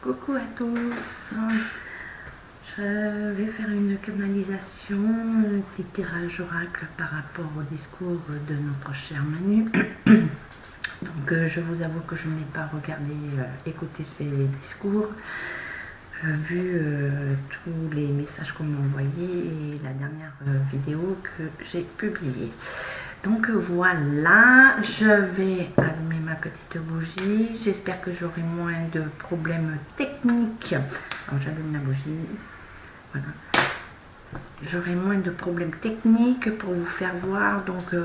Coucou à tous, je vais faire une canalisation, un petit tirage oracle par rapport au discours de notre cher Manu. Donc je vous avoue que je n'ai pas regardé, écouté ses discours, vu tous les messages qu'on m'a envoyés et la dernière vidéo que j'ai publiée. Donc voilà, je vais allumer ma petite bougie. J'espère que j'aurai moins de problèmes techniques. Alors j'allume la bougie. Voilà. J'aurai moins de problèmes techniques pour vous faire voir. Donc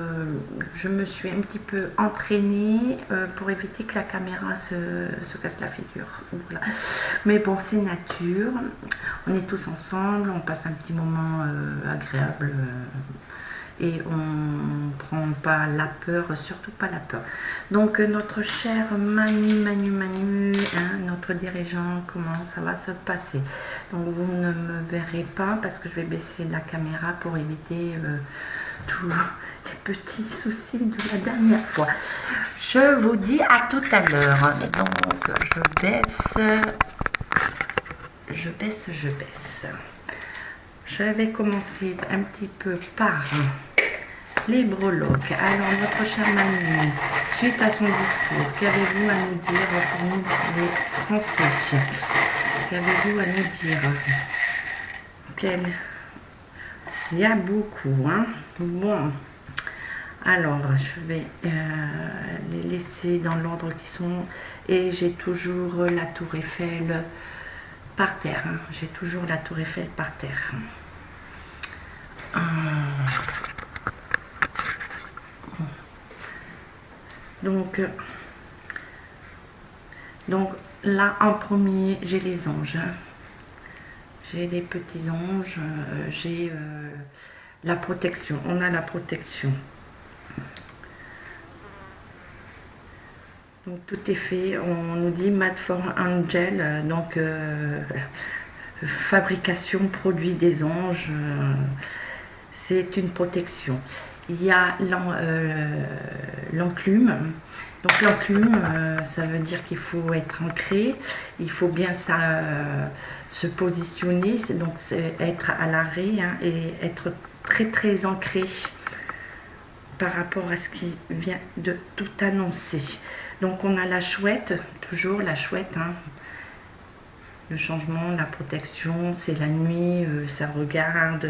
je me suis un petit peu entraînée pour éviter que la caméra se casse la figure. Voilà. Mais bon, c'est nature. On est tous ensemble, on passe un petit moment agréable. Et on ne prend pas la peur, surtout pas la peur. Donc notre cher Manu, hein, notre dirigeant, comment ça va se passer? Donc vous ne me verrez pas parce que je vais baisser la caméra pour éviter tous les petits soucis de la dernière fois. Je vous dis à tout à l'heure. Donc je baisse. Je vais commencer un petit peu par les breloques. Alors, notre cher Manu, suite à son discours, qu'avez-vous à nous dire pour nous les Français? Qu'avez-vous à nous dire? Il y a beaucoup, hein. Bon, alors, je vais les laisser dans l'ordre qui sont. Et j'ai toujours la tour Eiffel par terre. Hein. J'ai toujours la tour Eiffel par terre. Donc là en premier j'ai les anges, hein. J'ai les petits anges, j'ai la protection, on a la protection. Donc tout est fait, on nous dit Made for Angel, donc fabrication, produit des anges, c'est une protection. Il y a l'enclume. Donc l'enclume, ça veut dire qu'il faut être ancré, il faut bien se positionner, donc être à l'arrêt, hein, et être très ancré par rapport à ce qui vient de tout annoncer. Donc on a la chouette, toujours la chouette, hein. Le changement, la protection, c'est la nuit, ça regarde,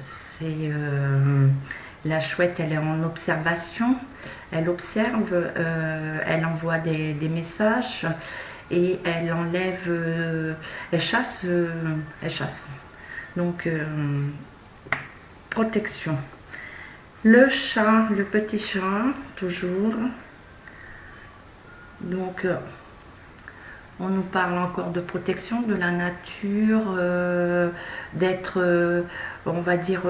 c'est la chouette, elle est en observation, elle observe, elle envoie des messages et elle enlève, elle chasse. Donc protection. Le chat, le petit chat, toujours. Donc on nous parle encore de protection, de la nature, d'être, on va dire,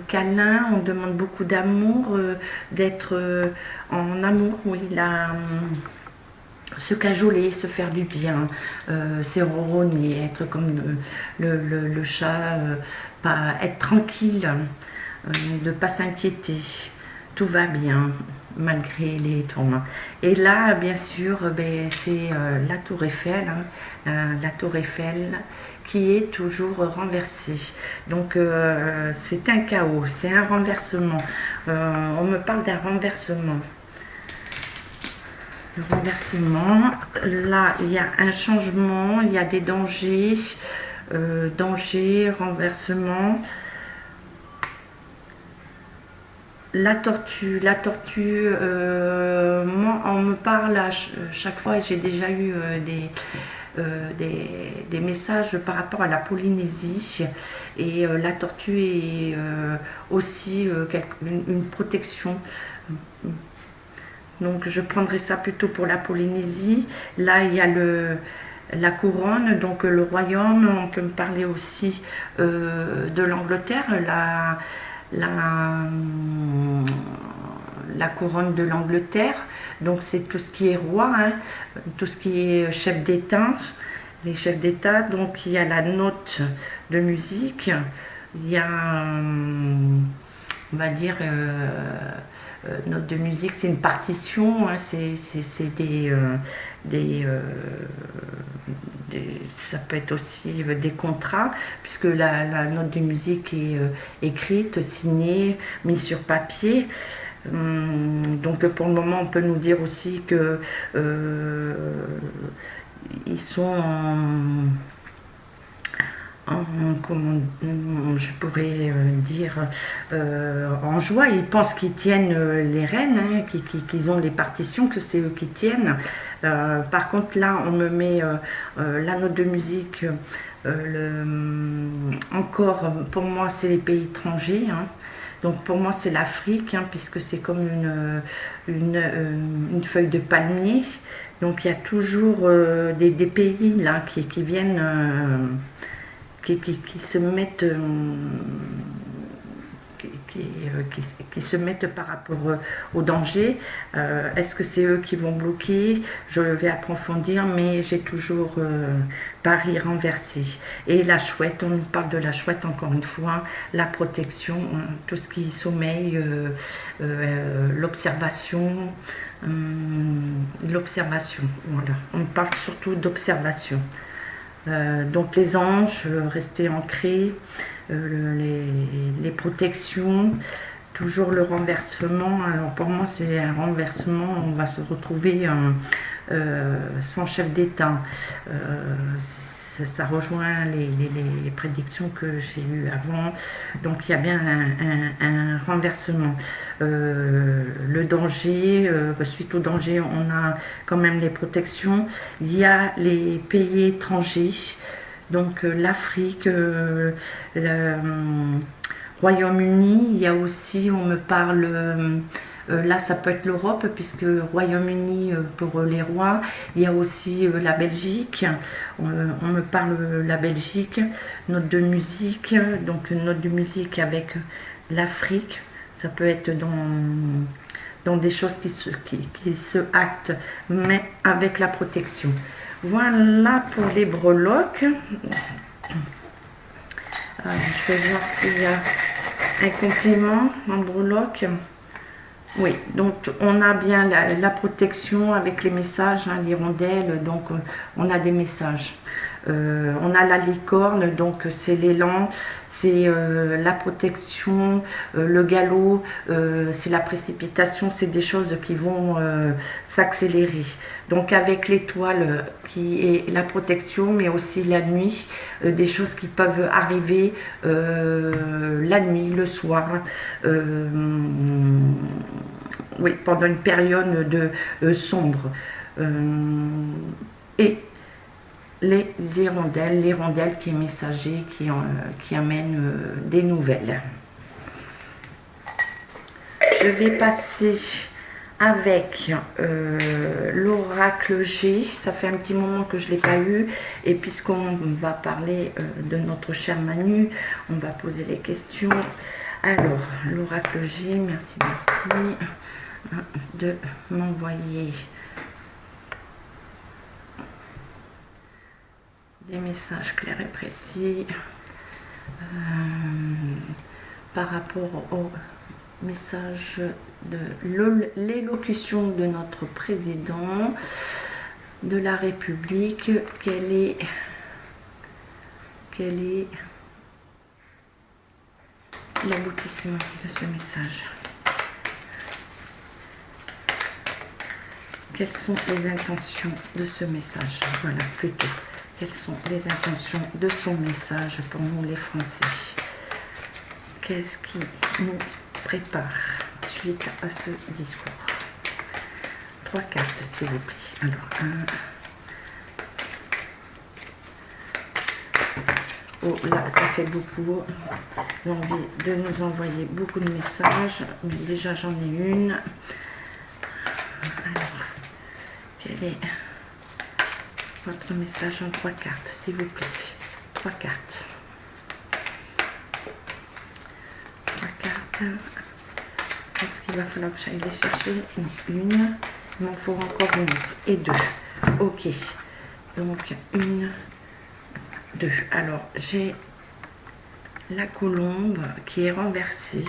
câlin, on demande beaucoup d'amour, d'être en amour, oui, se cajoler, se faire du bien, c'est ronronner, être comme le chat, pas, être tranquille, de ne pas s'inquiéter, tout va bien malgré les tourments. Et là, bien sûr, c'est la tour Eiffel, hein, la tour Eiffel qui est toujours renversée. Donc c'est un chaos, c'est un renversement. On me parle d'un renversement. Le renversement, là, il y a un changement, il y a des dangers, renversement. La tortue, moi on me parle à chaque fois et j'ai déjà eu des messages par rapport à la Polynésie et la tortue est aussi une protection. Donc je prendrai ça plutôt pour la Polynésie. Là il y a la couronne, donc le royaume, on peut me parler aussi de l'Angleterre, la couronne de l'Angleterre, donc c'est tout ce qui est roi, hein, tout ce qui est chef d'État, les chefs d'État. Donc il y a la note de musique, il y a, on va dire, notes de musique, c'est une partition, hein, c'est des, ça peut être aussi des contrats, puisque la note de musique est écrite, signée, mise sur papier. Donc pour le moment, on peut nous dire aussi que ils sont comment je pourrais dire, en joie. Ils pensent qu'ils tiennent les rênes, hein, qu'ils ont les partitions, que c'est eux qui tiennent. Par contre, là, on me met la note de musique. Encore, pour moi, c'est les pays étrangers. Hein. Donc pour moi, c'est l'Afrique, hein, puisque c'est comme une feuille de palmier. Donc il y a toujours des pays là qui viennent, qui se mettent, qui se mettent par rapport au danger. Est-ce que c'est eux qui vont bloquer? Je vais approfondir, mais j'ai toujours pari renversé. Et la chouette, on nous parle de la chouette encore une fois, la protection, tout ce qui sommeille, l'observation, voilà. On parle surtout d'observation. Donc les anges, rester ancrés, les protections, toujours le renversement. Alors pour moi c'est un renversement, on va se retrouver sans chef d'État. Ça rejoint les prédictions que j'ai eues avant. Donc il y a bien un renversement. Le danger, suite au danger, on a quand même les protections. Il y a les pays étrangers, donc l'Afrique, le Royaume-Uni. Il y a aussi, on me parle... là, ça peut être l'Europe, puisque Royaume-Uni pour les rois. Il y a aussi la Belgique. On me parle la Belgique. Note de musique. Donc, une note de musique avec l'Afrique. Ça peut être dans des choses qui se actent, mais avec la protection. Voilà pour les breloques. Je vais voir s'il y a un complément en breloque. Oui, donc on a bien la protection avec les messages, hein, l'hirondelle, donc on a des messages. On a la licorne, donc c'est l'élan, c'est la protection, le galop, c'est la précipitation, c'est des choses qui vont s'accélérer. Donc avec l'étoile qui est la protection, mais aussi la nuit, des choses qui peuvent arriver la nuit, le soir. Oui, pendant une période de sombre. Et les hirondelles, l'hirondelle qui est messager, qui amène des nouvelles. Je vais passer avec l'oracle G. Ça fait un petit moment que je ne l'ai pas eu. Et puisqu'on va parler de notre cher Manu, on va poser les questions. Alors, l'oracle G, merci de m'envoyer des messages clairs et précis par rapport au message de l'élocution de notre président de la République. Quel est l'aboutissement de ce message? Quelles sont les intentions de ce message? Voilà, plutôt. Quelles sont les intentions de son message pour nous les Français? Qu'est-ce qui nous prépare suite à ce discours? 3 cartes, s'il vous plaît. Alors, oh là, ça fait beaucoup. J'ai envie de nous envoyer beaucoup de messages, mais déjà j'en ai une. Alors, quel est votre message en 3 cartes, s'il vous plaît? 3 cartes. 3 cartes. Est-ce qu'il va falloir que j'aille les chercher? Non, une. Il m'en faut encore une autre. Et 2. Ok. Donc, 1, 2. Alors, j'ai la colombe qui est renversée.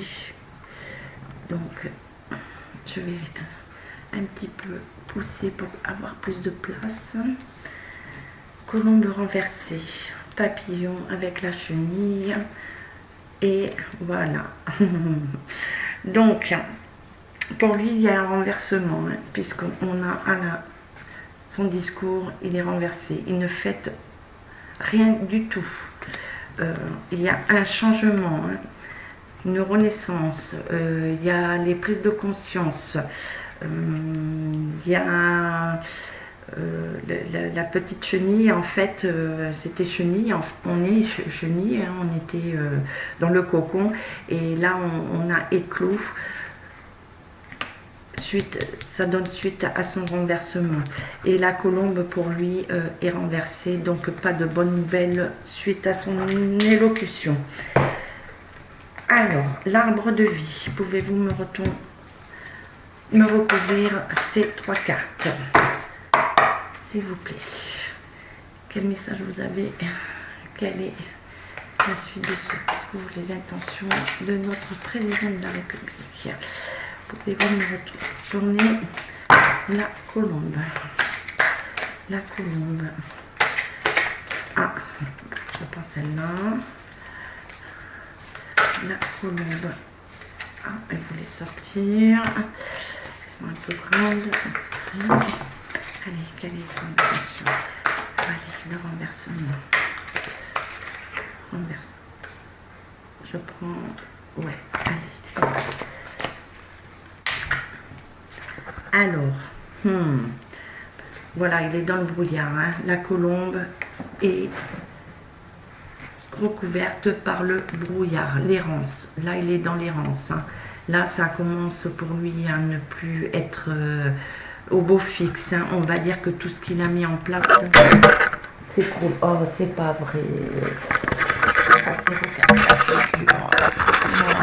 Donc, je vais un petit peu pousser pour avoir plus de place. Colombe renversée, papillon avec la chenille, et voilà. Donc, pour lui, il y a un renversement, hein, puisqu'on a son discours, il est renversé. Il ne fait rien du tout. Il y a un changement, hein, une renaissance. Il y a les prises de conscience. Il y a la petite chenille, en fait, c'était chenille, on est chenille, hein, on était dans le cocon, et là on a éclos. Ça donne suite à son renversement, et la colombe pour lui est renversée, donc pas de bonnes nouvelles suite à son élocution. Alors, l'arbre de vie, pouvez-vous me recouvrir ces 3 cartes, s'il vous plaît? Quel message vous avez? Quelle est la suite de ce discours, les intentions de notre président de la République? Pouvez-vous me retourner la colombe? La colombe. Ah, je prends celle-là. La colombe. Ah, elle voulait sortir. Elles sont un peu grandes. Allez, quelle est son intention? Allez, le renversement. Renverse. Je prends... Ouais, allez, hop. Alors, voilà, il est dans le brouillard, hein. La colombe est recouverte par le brouillard, l'errance. Là, il est dans l'errance, hein. Là, ça commence pour lui à ne plus être au beau fixe, hein. On va dire que tout ce qu'il a mis en place, c'est trop... Oh, c'est pas vrai. Ça, c'est recassé. Non,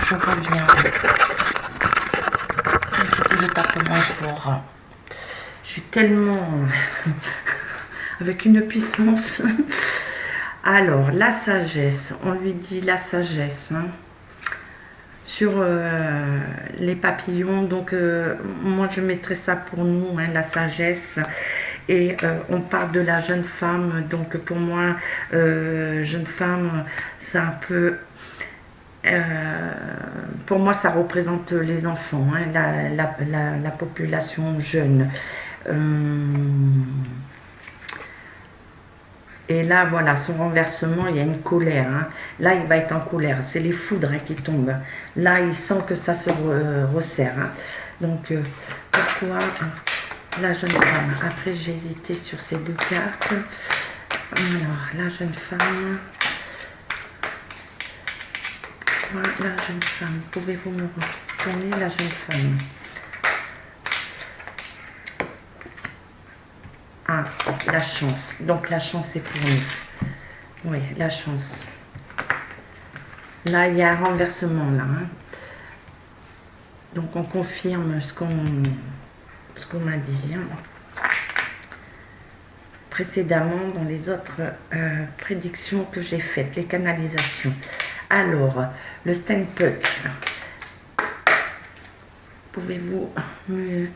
je reviens. Il faut que je tape moins fort. Je suis tellement avec une puissance. Alors, la sagesse, on lui dit la sagesse, hein, sur les papillons. Donc, moi, je mettrais ça pour nous, hein, la sagesse. Et on parle de la jeune femme. Donc, pour moi, jeune femme, c'est un peu... pour moi, ça représente les enfants, hein, la population jeune. Et là, voilà, son renversement, il y a une colère, hein. Là, il va être en colère. C'est les foudres, hein, qui tombent. Là, il sent que ça se resserre, hein. Donc, pourquoi la jeune femme? Après, j'ai hésité sur ces 2 cartes. Alors, la jeune femme... Voilà, la jeune femme. Pouvez-vous me retourner la jeune femme? Ah, la chance. Donc, la chance, c'est pour nous. Oui, la chance. Là, il y a un renversement, là, hein. Donc, on confirme ce qu'on m'a dit, hein, précédemment dans les autres prédictions que j'ai faites, les canalisations. Alors, le Stenpuck. Pouvez-vous me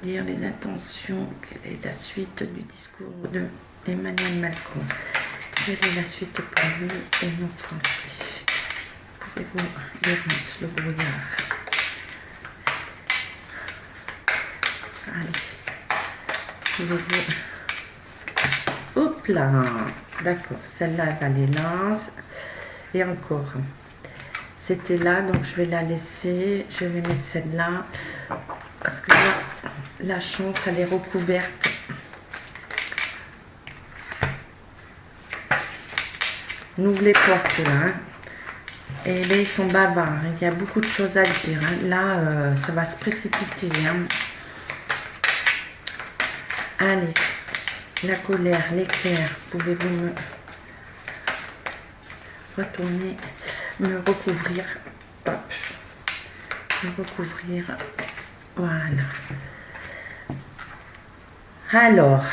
dire les intentions? Quelle est la suite du discours de Emmanuel Macron? Quelle est la suite pour lui et nos Français? Pouvez-vous lire le brouillard? Allez. Pouvez-vous... Hop là. D'accord, celle-là, elle va aller là. Et encore. C'était là, donc je vais la laisser. Je vais mettre celle-là. Parce que là, la chance, elle est recouverte. On ouvre les portes là, hein. Et là, ils sont bavards, hein. Il y a beaucoup de choses à dire, hein. Là, ça va se précipiter, hein. Allez, la colère, l'éclair. Pouvez-vous me retourner, me recouvrir? Hop. Me recouvrir. Voilà. Alors,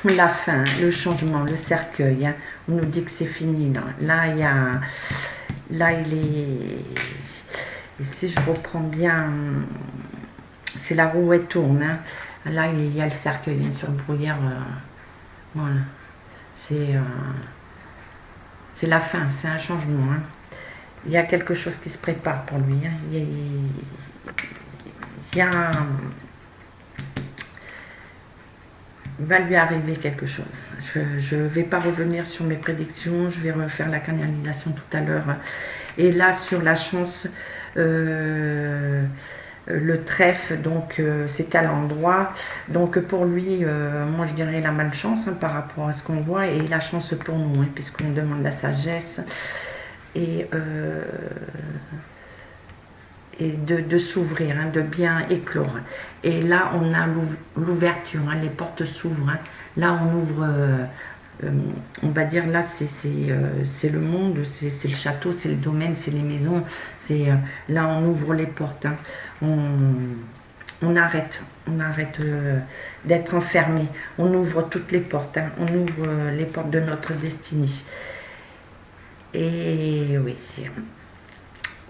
la fin, le changement, le cercueil, hein. On nous dit que c'est fini. Là, il y a... Là, il est... Et si je reprends bien... c'est la roue, elle tourne. Hein. Là, il y a le cercueil hein, sur le brouillard. Voilà. C'est la fin, c'est un changement. Hein. Il y a quelque chose qui se prépare pour lui. Hein. Il va lui arriver quelque chose. Je ne vais pas revenir sur mes prédictions, je vais refaire la canalisation tout à l'heure. Et là, sur la chance, le trèfle, donc c'était à l'endroit. Donc pour lui, moi je dirais la malchance hein, par rapport à ce qu'on voit, et la chance pour nous, hein, puisqu'on demande la sagesse. Et de s'ouvrir, hein, de bien éclore. Et là, on a l'ouverture, hein, les portes s'ouvrent. Hein. Là, on ouvre, on va dire, là, c'est le monde, c'est le château, c'est le domaine, c'est les maisons. Là, on ouvre les portes. Hein. On arrête d'être enfermé. On ouvre toutes les portes. Hein. On ouvre les portes de notre destinée. Et oui,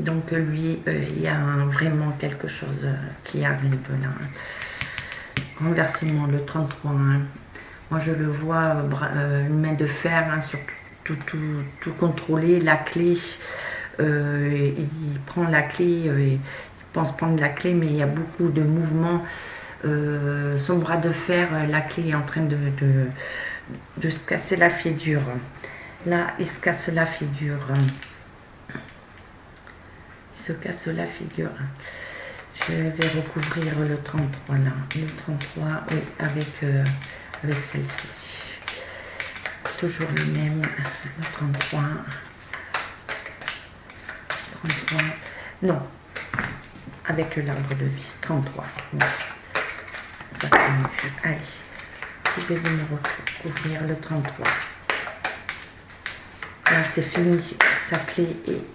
donc lui, il y a vraiment quelque chose qui arrive là. Renversement, le 33. Hein. Moi, je le vois, une main de fer hein, sur tout contrôler, la clé. Il prend la clé, il pense prendre la clé, mais il y a beaucoup de mouvements. Son bras de fer, la clé est en train de se casser la figure. Là, il se casse la figure. Il se casse la figure. Je vais recouvrir le 33 là. Le 33, oui, avec celle-ci. Toujours le même. Le 33. 33. Non. Avec l'arbre de vie. 33. Oui. Ça, c'est mieux. Allez. Pouvez-vous me recouvrir le 33. Là, c'est fini. Sa clé est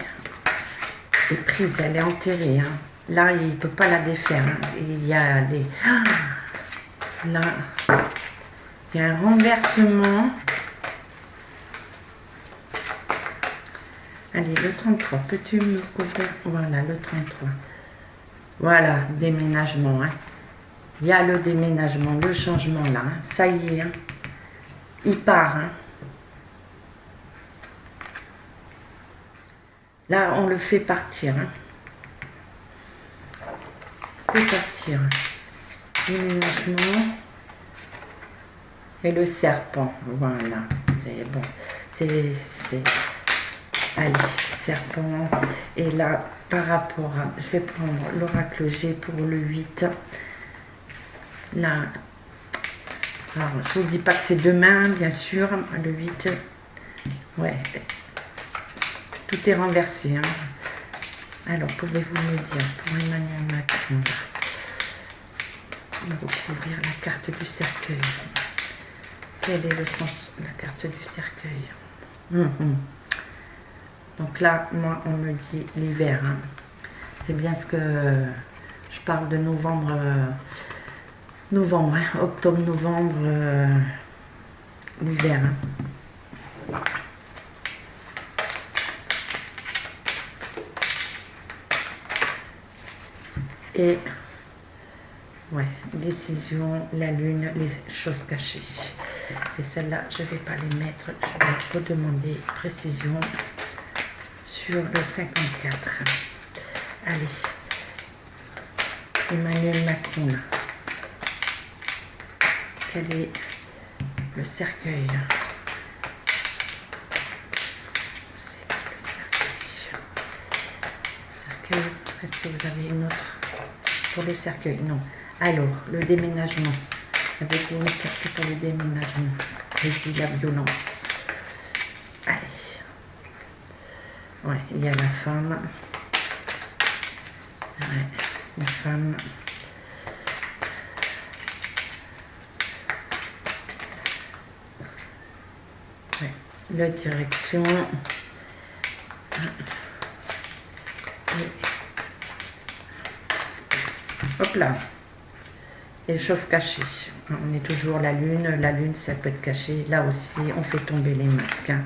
prise. Elle est enterrée. Hein. Là, il ne peut pas la défaire. Hein. Il y a des... Là, il y a un renversement. Allez, le 33. Peux-tu me couvrir? Voilà, le 33. Voilà, déménagement. Hein. Il y a le déménagement, le changement là. Hein. Ça y est. Hein. Il part. Hein. Là, on le fait partir. Hein. Fait partir. Déménagement. Et le serpent. Voilà. C'est bon. Allez, serpent. Et là, par rapport à... Je vais prendre l'oracle G pour le 8. Là. Alors, je vous dis pas que c'est demain, bien sûr. Le 8. Ouais. Tout est renversé. Hein. Alors, pouvez-vous me dire, pour Emmanuel Macron, on va recouvrir la carte du cercueil. Quel est le sens de la carte du cercueil? Donc là, moi, on me dit l'hiver. Hein. C'est bien ce que je parle de novembre, hein, octobre-novembre, l'hiver. Hein. Et, ouais, décision, la lune, les choses cachées. Et celle-là, je ne vais pas les mettre, je vais redemander précision sur le 54. Allez, Emmanuel Macron, là. Quel est le cercueil? C'est le cercueil. Est-ce que vous avez une autre pour le cercueil? Non. Alors, le déménagement. Avez-vous une carte pour le déménagement? Régit la violence. Allez. Ouais, il y a la femme. Ouais, une femme. Ouais, la direction. Et hop là. Et choses cachées. On est toujours la lune. La lune, ça peut être caché. Là aussi, on fait tomber les masques. Hein.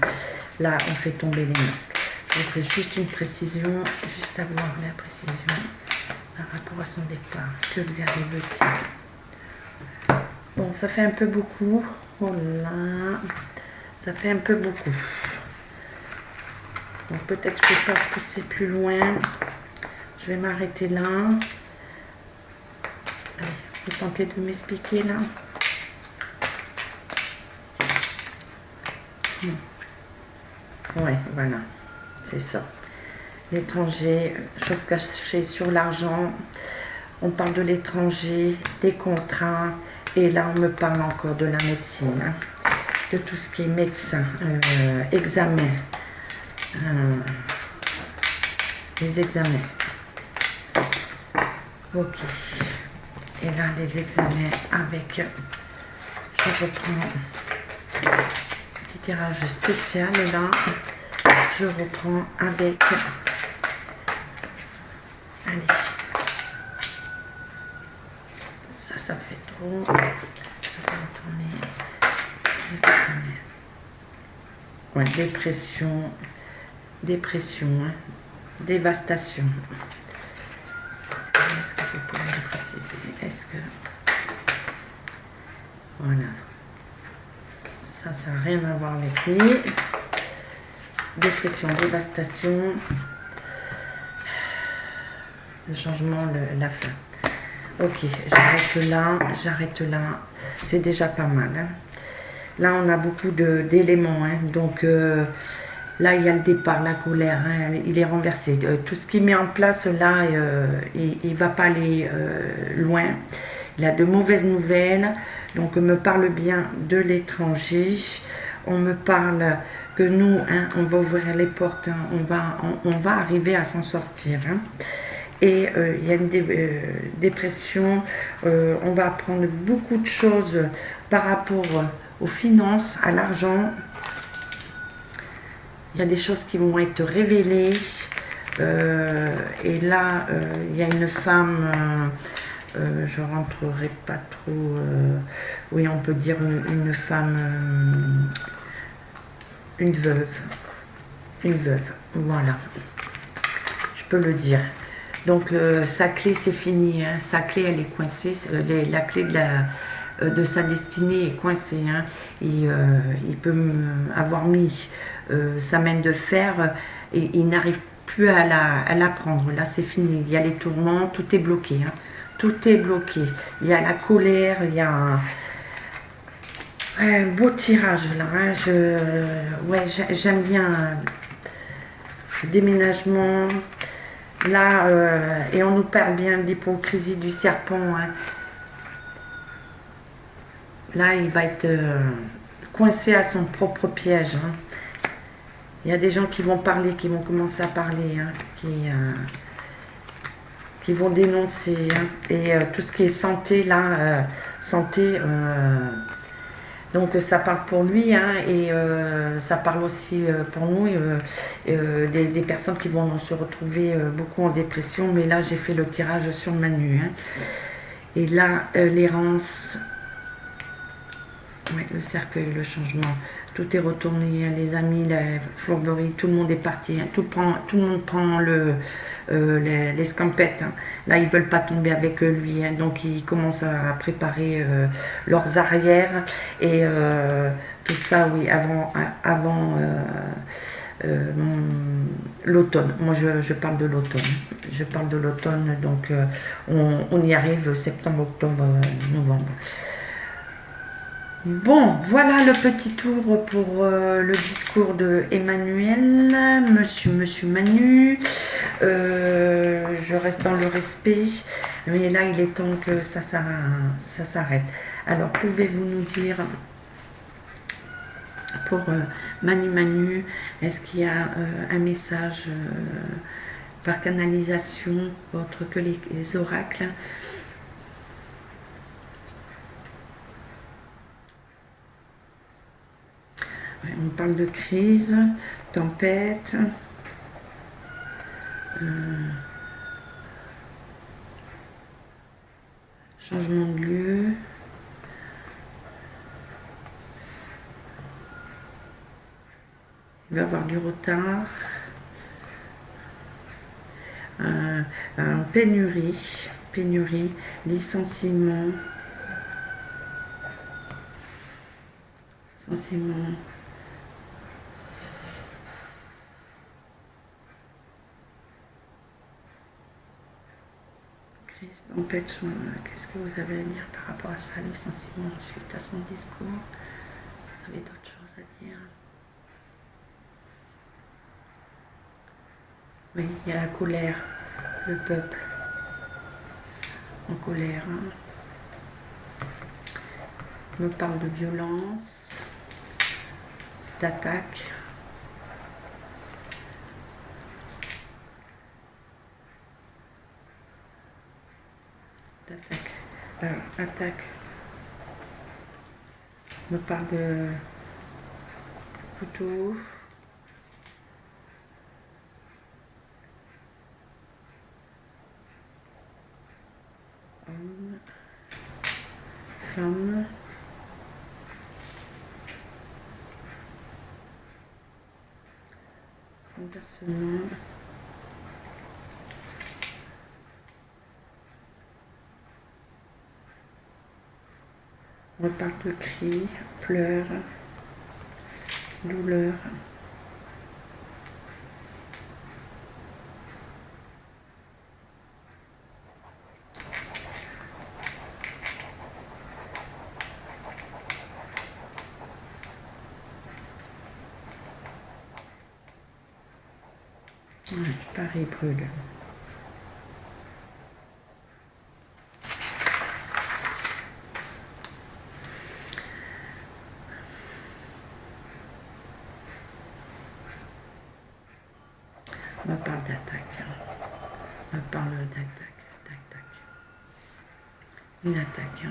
Là, on fait tomber les masques. Je voudrais juste une précision. Juste avoir la précision. par rapport à son départ. Que lui arrive-t-il? Bon, ça fait un peu beaucoup. Oh là, ça fait un peu beaucoup. Donc peut-être que je ne peux pas pousser plus loin. Je vais m'arrêter là. Allez, je vais tenter de m'expliquer là. Ouais, voilà, c'est ça. L'étranger, chose cachée sur l'argent. On parle de l'étranger, des contrats. Et là, on me parle encore de la médecine, hein, de tout ce qui est médecin, examen, les examens. Ok. Et là, les examens avec, je reprends petit tirage spécial. Et là, je reprends avec, allez, ça fait trop, ça va tourner, les examens. Ouais, dépression, hein, dévastation. Est-ce que vous pouvez le préciser? Est-ce que... Voilà. Ça n'a rien à voir avec lui. Dépression, dévastation. Le changement, la fin. Ok, j'arrête là. C'est déjà pas mal. Hein. Là, on a beaucoup d'éléments. Hein. Donc, là, il y a le départ, la colère. Hein. Il est renversé. Tout ce qu'il met en place, là, il ne va pas aller loin. Il a de mauvaises nouvelles. Donc, on me parle bien de l'étranger. On me parle que nous, hein, on va ouvrir les portes. Hein. On va arriver à s'en sortir. Hein. Et il y a une dépression, on va apprendre beaucoup de choses par rapport aux finances, à l'argent. Il y a des choses qui vont être révélées. Et là, il y a une femme, je rentrerai pas trop, oui, on peut dire une femme, une veuve, voilà, je peux le dire. Donc sa clé c'est fini, hein. Sa clé elle est coincée, la clé de sa destinée est coincée. Hein. Il peut avoir mis sa main de fer et il n'arrive plus à la prendre. Là c'est fini, il y a les tourments, tout est bloqué. Hein. Tout est bloqué. Il y a la colère, il y a un beau tirage là. Hein. Ouais, j'aime bien le déménagement. Là, et on nous parle bien d'hypocrisie du serpent. Hein. Là, il va être coincé à son propre piège. Hein. Il y a des gens qui vont parler, qui vont commencer à parler, hein, qui vont dénoncer. Hein. Et tout ce qui est santé, là, santé, donc ça parle pour lui, hein, et ça parle aussi pour nous, des personnes qui vont se retrouver beaucoup en dépression. Mais là, j'ai fait le tirage sur Manu. Hein. Et là, l'errance, ouais, le cercueil, le changement, tout est retourné. Hein, les amis, la fourberie, tout le monde est parti. Hein, tout le monde prend les scampettes. Hein. Là, ils ne veulent pas tomber avec lui. Hein, donc, ils commencent à préparer leurs arrières. Et tout ça, oui, avant l'automne. Moi, je parle de l'automne. Je parle de l'automne. Donc, on y arrive septembre, octobre, novembre. Bon, voilà le petit tour pour le discours de Emmanuel, monsieur Manu. Je reste dans le respect, mais là il est temps que ça s'arrête. Alors, pouvez-vous nous dire pour Manu, est-ce qu'il y a un message par canalisation autre que les oracles? On parle de crise, tempête, changement de lieu, il va y avoir du retard, pénurie, licenciement, crise, tempête. Qu'est-ce que vous avez à dire par rapport à ça, licenciement suite à son discours? Vous avez d'autres choses à dire? Oui, il y a la colère, le peuple en colère. On me parle de violence, d'attaque. Attaque. On me parle de couteau. Homme. Femme. Renversement. On parle de cris, pleurs, douleur. Ouais, Paris brûle. On parle d'attaque. On parle d'attaque. Une attaque.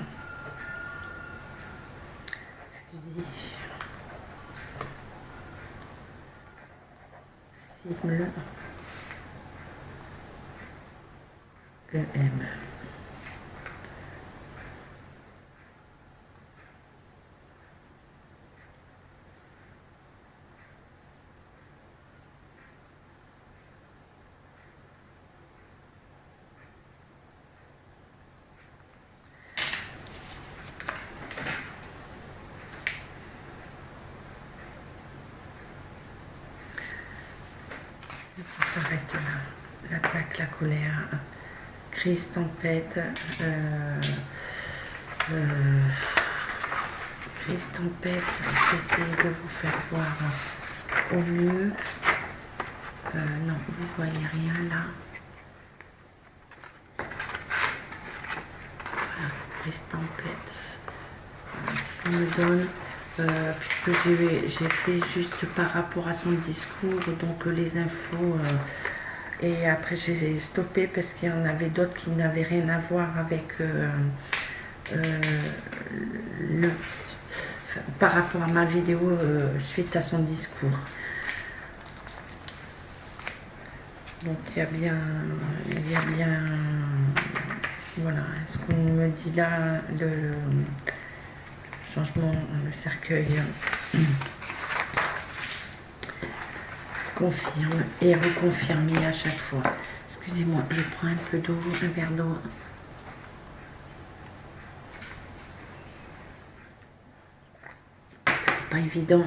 Fusil. Cible. EM. Ça s'arrête là. L'attaque, la colère, crise, tempête, crise, tempête, j'essaie de vous faire voir au mieux. Non, vous voyez rien là. Voilà, crise, tempête. Voilà ce qu'on me donne. Puisque j'ai fait juste par rapport à son discours, donc les infos, et après j'ai stoppé parce qu'il y en avait d'autres qui n'avaient rien à voir avec par rapport à ma vidéo suite à son discours. Donc il y a bien, voilà, ce qu'on me dit là, le changement, le cercueil se confirme et reconfirmé à chaque fois. Excusez-moi, je prends un peu d'eau, un verre d'eau. Parce que c'est pas évident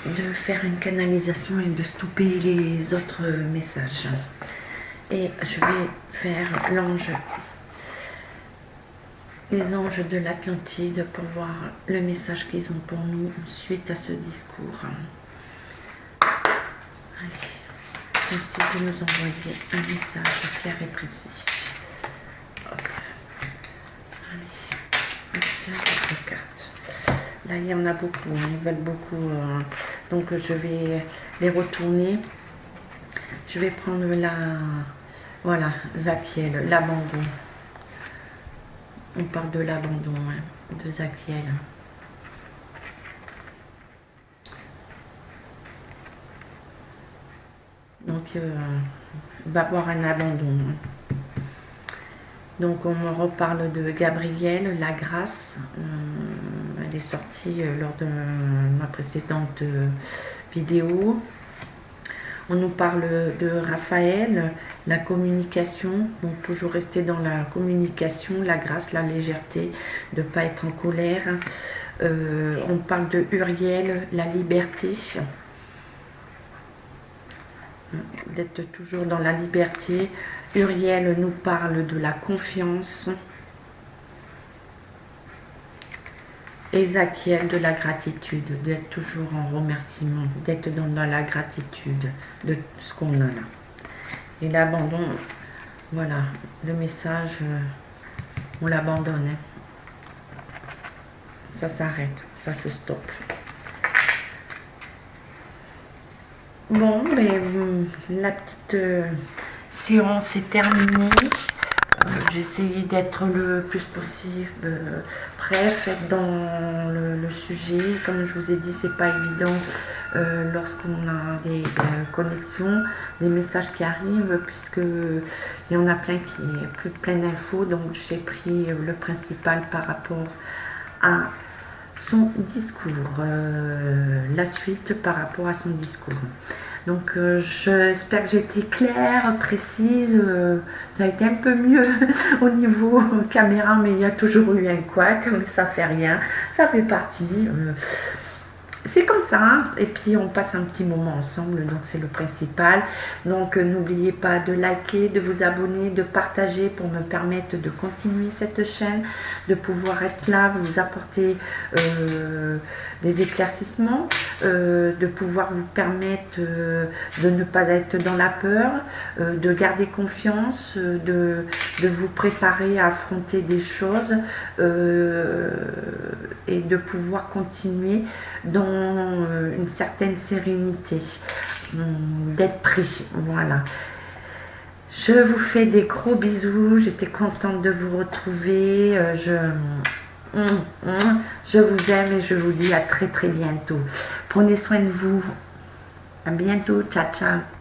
de faire une canalisation et de stopper les autres messages. Et je vais faire les anges de l'Atlantide pour voir le message qu'ils ont pour nous suite à ce discours. Allez, merci de nous envoyer un message clair et précis. Hop. Allez, merci à votre carte. Là, il y en a beaucoup, ils veulent beaucoup. Donc, je vais les retourner. Je vais prendre voilà, Zachiel, l'abandon. On parle de l'abandon, hein, de Zachiel. Donc, il va y avoir un abandon. Donc, on me reparle de Gabrielle, la grâce. Elle est sortie lors de ma précédente vidéo. On nous parle de Raphaël, la communication, donc toujours rester dans la communication, la grâce, la légèreté, de ne pas être en colère. On parle de Uriel, la liberté, d'être toujours dans la liberté. Uriel nous parle de la confiance. Ézéchiel, de la gratitude, d'être toujours en remerciement, d'être dans la gratitude de ce qu'on a là. Et l'abandon, voilà, le message, on l'abandonne. Ça s'arrête, ça se stoppe. Bon, mais la petite séance est terminée. J'ai essayé d'être le plus possible bref, être dans le sujet. Comme je vous ai dit, c'est pas évident lorsqu'on a des connexions, des messages qui arrivent, puisque il y en a plein qui plus plein d'infos. Donc j'ai pris le principal par rapport à son discours, la suite par rapport à son discours. Donc j'espère que j'ai été claire, précise, ça a été un peu mieux au niveau caméra, mais il y a toujours eu un couac, mais ça fait rien, ça fait partie. C'est comme ça, hein. Et puis on passe un petit moment ensemble, donc c'est le principal. Donc n'oubliez pas de liker, de vous abonner, de partager pour me permettre de continuer cette chaîne, de pouvoir être là, vous apporter des éclaircissements, de pouvoir vous permettre de ne pas être dans la peur, de garder confiance, de vous préparer à affronter des choses et de pouvoir continuer dans une certaine sérénité, d'être prêt, voilà. Je vous fais des gros bisous, j'étais contente de vous retrouver, je vous aime et je vous dis à très bientôt. Prenez soin de vous, à bientôt, ciao ciao.